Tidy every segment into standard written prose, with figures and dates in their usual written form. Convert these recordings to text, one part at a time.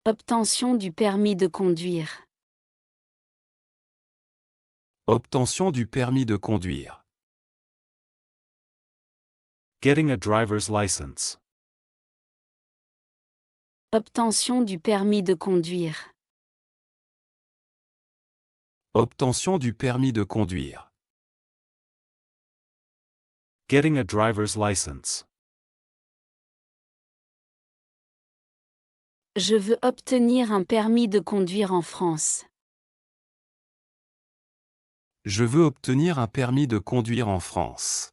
Obtention du permis de conduire. Obtention du permis de conduire. Getting a driver's license. Obtention du permis de conduire. Obtention du permis de conduire. Getting a driver's license. Je veux obtenir un permis de conduire en France. Je veux obtenir un permis de conduire en France.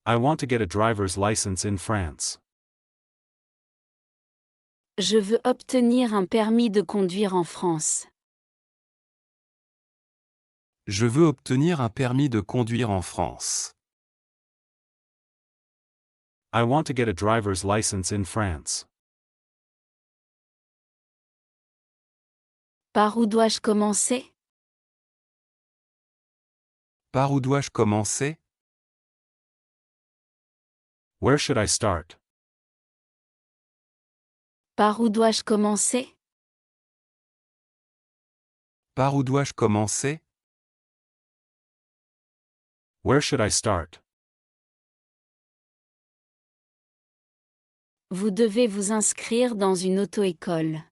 I want to get a driver's license in France. Je veux obtenir un permis de conduire en France. Je veux obtenir un permis de conduire en France. I want to get a driver's license in France. Par où dois-je commencer? Par où dois-je commencer? Where should I start? Par où dois-je commencer? Par où dois-je commencer? Where should I start? Vous devez vous inscrire dans une auto-école.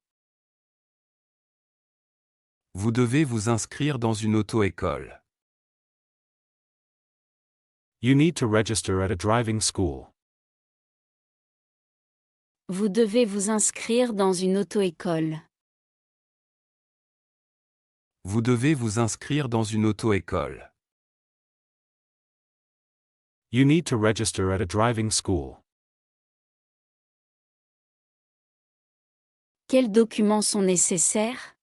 Vous devez vous inscrire dans une auto-école. You need to register at a driving school. Vous devez vous inscrire dans une auto-école. Vous devez vous inscrire dans une auto-école. You need to register at a driving school. Quels documents sont nécessaires?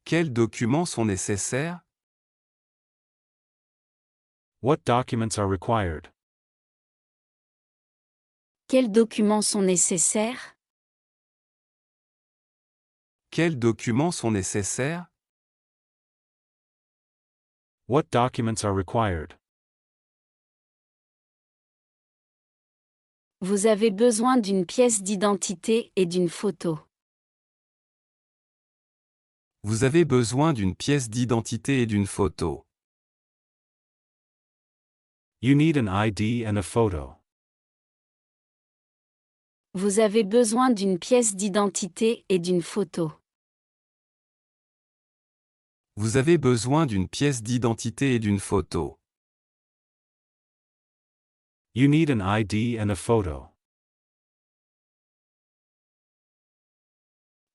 Quels documents sont nécessaires? What documents are required? Quels documents sont nécessaires? Quels documents sont nécessaires? What documents are required? Vous avez besoin d'une pièce d'identité et d'une photo. Vous avez besoin d'une pièce d'identité et d'une photo. You need an ID and a photo. Vous avez besoin d'une pièce d'identité et d'une photo. Vous avez besoin d'une pièce d'identité et d'une photo. You need an ID and a photo.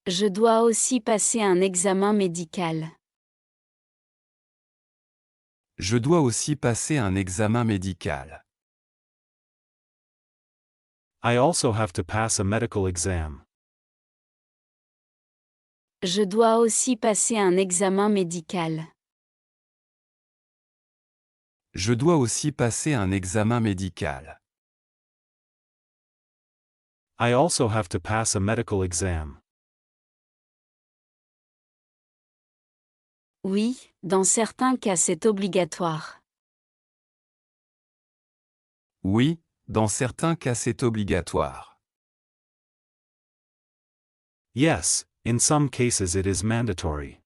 Je dois aussi passer un examen médical. Je dois aussi passer un examen médical. I also have to pass a medical exam. Je dois aussi passer un examen médical. Je dois aussi passer un examen médical. I also have to pass a medical exam. Oui, dans certains cas c'est obligatoire. Oui, dans certains cas c'est obligatoire. Yes, in some cases it is mandatory.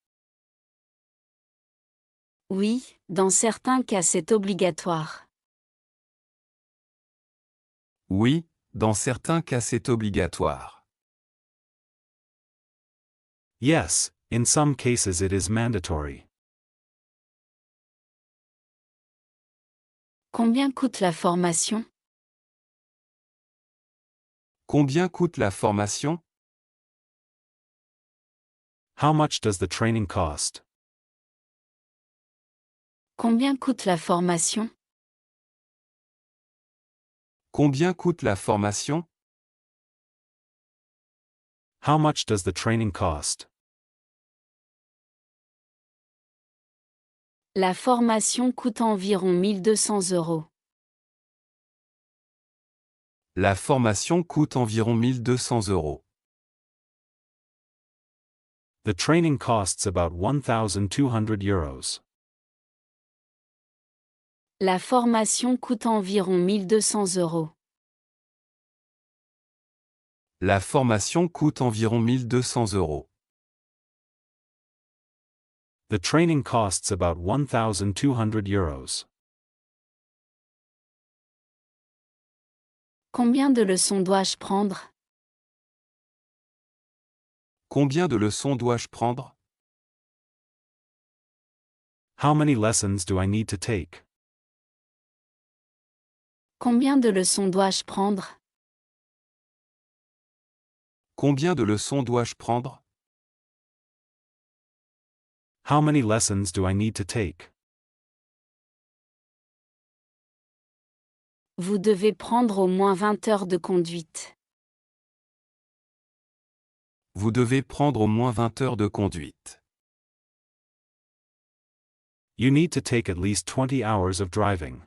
Oui, dans certains cas c'est obligatoire. Oui, dans certains cas c'est obligatoire. Yes, in some cases it is mandatory. Combien coûte la formation? Combien coûte la formation? How much does the training cost? Combien coûte la formation? Combien coûte la formation? How much does the training cost? La formation coûte environ 1200 €. La formation coûte environ 1200 €. The training costs about 1,200 euros. La formation coûte environ 1200 €. La formation coûte environ 1200 euros. The training costs about 1,200 euros. Combien de leçons dois-je prendre? Combien de leçons dois-je prendre? How many lessons do I need to take? Combien de leçons dois-je prendre? Combien de leçons dois-je prendre? How many lessons do I need to take? Vous devez prendre au moins 20 heures de conduite. Vous devez prendre au moins 20 heures de conduite. You need to take at least 20 hours of driving.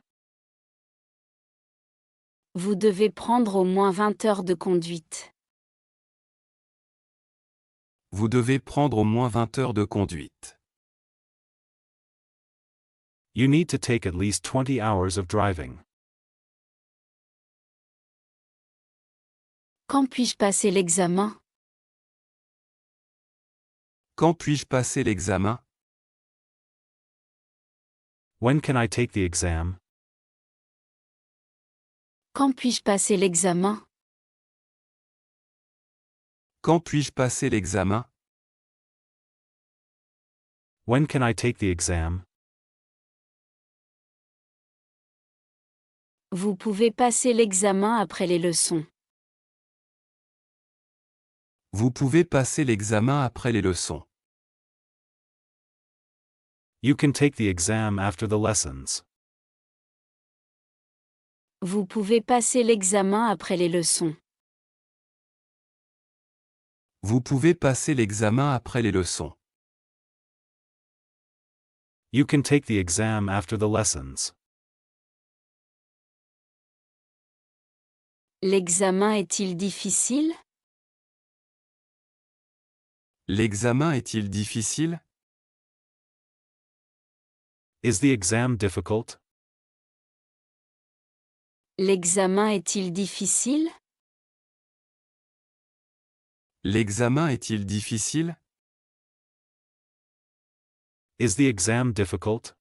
Vous devez prendre au moins 20 heures de conduite. Vous devez prendre au moins 20 heures de conduite. You need to take at least 20 hours of driving. Quand puis-je passer l'examen? Quand puis-je passer l'examen? When can I take the exam? Quand puis-je passer l'examen? Quand puis-je passer l'examen? When can I take the exam? Vous pouvez passer l'examen après les leçons. Vous pouvez passer l'examen après les leçons. You can take the exam after the lessons. Vous pouvez passer l'examen après les leçons. Vous pouvez passer l'examen après les leçons. You can take the exam after the lessons. L'examen est-il difficile? L'examen est-il difficile? Is the exam difficult? L'examen est-il difficile? L'examen est-il difficile? Is the exam difficult?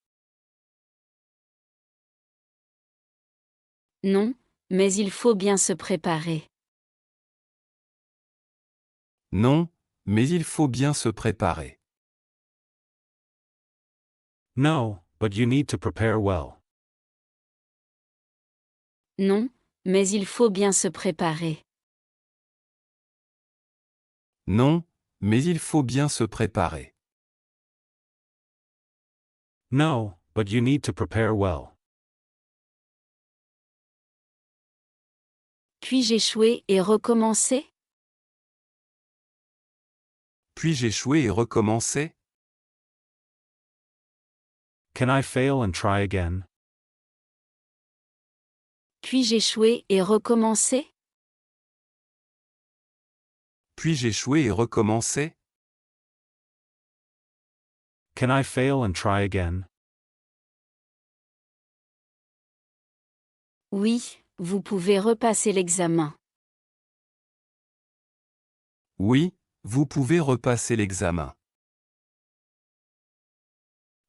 Non, mais il faut bien se préparer. Non, mais il faut bien se préparer. No, but you need to prepare well. Non, mais il faut bien se préparer. Non, mais il faut bien se préparer. No, but you need to prepare well. Puis-je échouer et recommencer? Puis-je échouer et recommencer? Can I fail and try again? Puis-je échouer et recommencer? Puis-je échouer et recommencer? Can I fail and try again? Oui, vous pouvez repasser l'examen. Oui, vous pouvez repasser l'examen.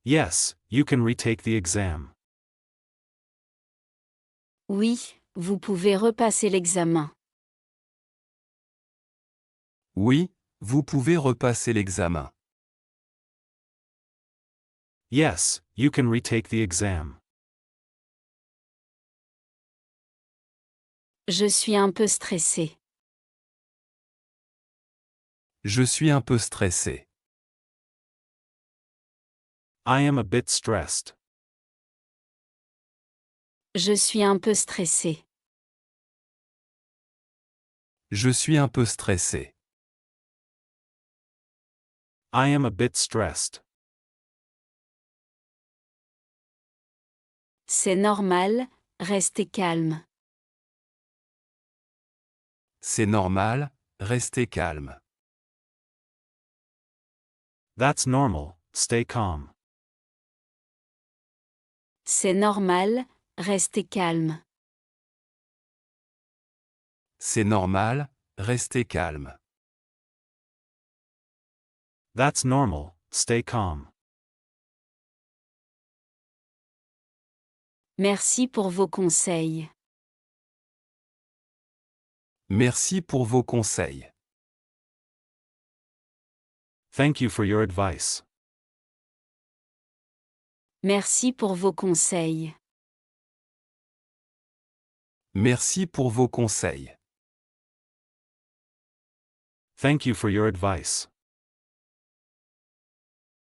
Yes, you can retake the exam. Oui, vous pouvez repasser l'examen. Oui, vous pouvez repasser l'examen. Yes, you can retake the exam. Je suis un peu stressé. Je suis un peu stressé. I am a bit stressed. Je suis un peu stressé. Je suis un peu stressé. I am a bit stressed. C'est normal, restez calme. C'est normal, restez calme. That's normal, stay calm. C'est normal, restez calme. C'est normal, Restez calme. That's normal, stay calm. Merci pour vos conseils. Merci pour vos conseils. Thank you for your advice. Merci pour vos conseils. Merci pour vos conseils. Thank you for your advice.